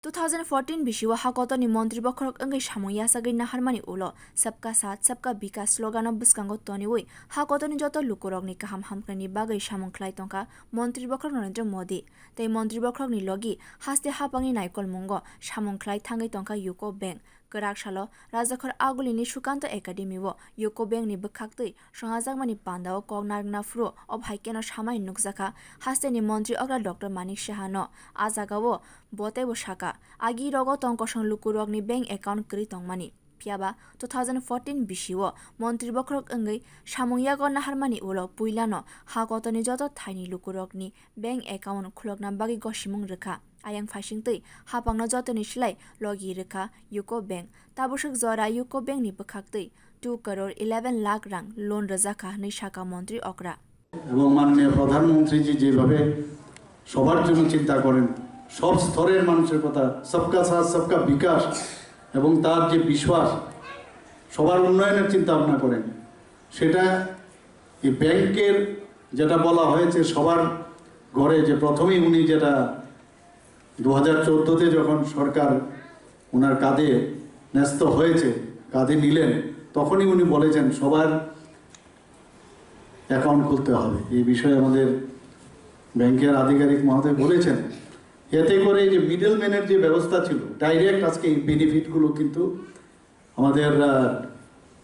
2014 bisiwa hakotoni montri bwkhak angai samoya sagai naharmani ulo sabka sath sabka bikas slogano bwskango toniwi hakotoni joto lukurokni kaham hamkrani bagai samungkhlai tongkha montri bwkhak Narendra Modi tei montri bwkhakni logi haste hapangni naikol mungo samungkhlai thangai tongkha UCO bank Kwrak salo rajahor aguli sukanta academy wo UCO bank ni bwkhaktwi songhajakmani panda o koknargna fru o bhaikeno samai nukjaka haste ni montri okra Dr.Manik saha no ajagao botebo saka agi rogo tongkosong lukurokni bank account kri tongmani piaba 2014 bisio montri bwkhak angai samungyago naharmani ulo puilano hakotoni joto thaini lukurokni bank account khulokna bagi gosimung rekha ayang phaisingtwi hapangno jotoni slai logi rekha UCO bank tabusuk jora UCO bank ni bwkhaktwi 2 crore 11 lakh rang loan rajaka nei saka montri okra এবং মাননীয় প্রধানমন্ত্রীজি যেভাবে সবার জন্য চিন্তা করেন সব স্তরের মানুষের কথা সবকা সাথ সবকা বিকাশ এবং তার যে বিশ্বাস সবার উন্নয়নের চিন্তা ভাবনা করেন সেটা এই ব্যাংকের যেটা বলা হয়েছে সবার ঘরে যে প্রথমেই উনি যেটা 2014 তে যখন সরকার ওনার কাঁধে ন্যস্ত হয়েছে কাঁধে নিলেন তখনই উনি বলেছেন সবার অ্যাকাউন্ট খুলতে হবে এই বিষয়ে আমাদের ব্যাংকের আধিকারিক মহোদয় বলেছেন এতে করে যে মিডলম্যানের যে ব্যবস্থা ছিল ডাইরেক্ট আজকে এই বেনিফিটগুলো কিন্তু আমাদের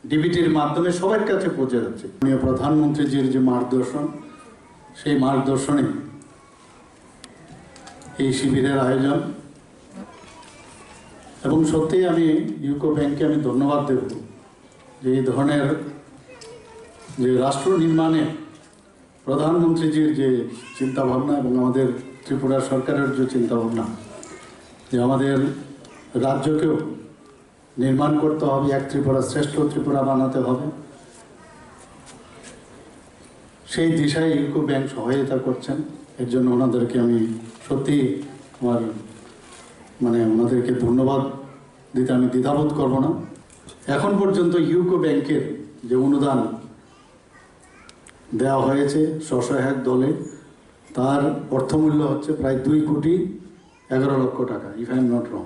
ডিবিটির মাধ্যমে সবার কাছে পৌঁছে যাচ্ছে মাননীয় প্রধানমন্ত্রীজির যে মার্গদর্শন সেই মার্গদর্শনে এই শিবিরের আয়োজন এবং সত্যিই আমি ইউকো ব্যাংককে আমি ধন্যবাদ দেব যে এই ধরনের যে রাষ্ট্র নির্মাণে প্রধানমন্ত্রীজির যে চিন্তাভাবনা এবং আমাদের ত্রিপুরা সরকারের যে চিন্তাভাবনা যে আমাদের রাজ্যকেও নির্মাণ করতে হবে এক ত্রিপুরা শ্রেষ্ঠ ত্রিপুরা বানাতে হবে সেই দিশায় ইউকো ব্যাংক সহায়তা করছেন এর জন্য ওনাদেরকে আমি সত্যি আমার ওনাদেরকে ধন্যবাদ দিতে আমি দ্বিধাবোধ করব না এখন পর্যন্ত ইউকো ব্যাংকের যে অনুদান দেওয়া হয়েছে স্বসহায়ক দলে তার অর্থমূল্য হচ্ছে প্রায় 2 কোটি 11 লক্ষ টাকা if I am not wrong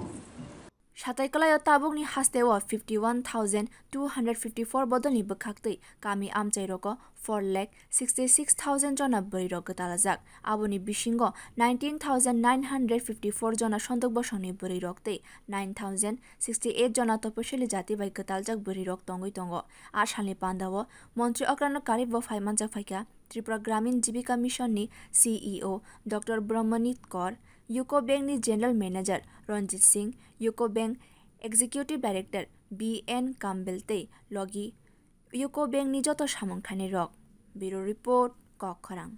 Sataikalayo tabukni haste wa 51,254 bodolni bwkhaktwi kami amchairoko 4,66,000 jona bwrirok gtalajak aboni bisingo 19,954 jona sondok bosoni bwrirok tei 9,068 jona tapashili jati bai gtaljak bwrirok tongwi tongo asalni pandao montri okrano karibo phai manjak phaika Tripura Gramin Jibika Mission ni CEO Dr.Manik UCO Bank ni General Manager Ranjit Singh UCO Bank Executive Director BN Campbell tei logi UCO Bank ni joto samungthani rok Bureau Report Kwrak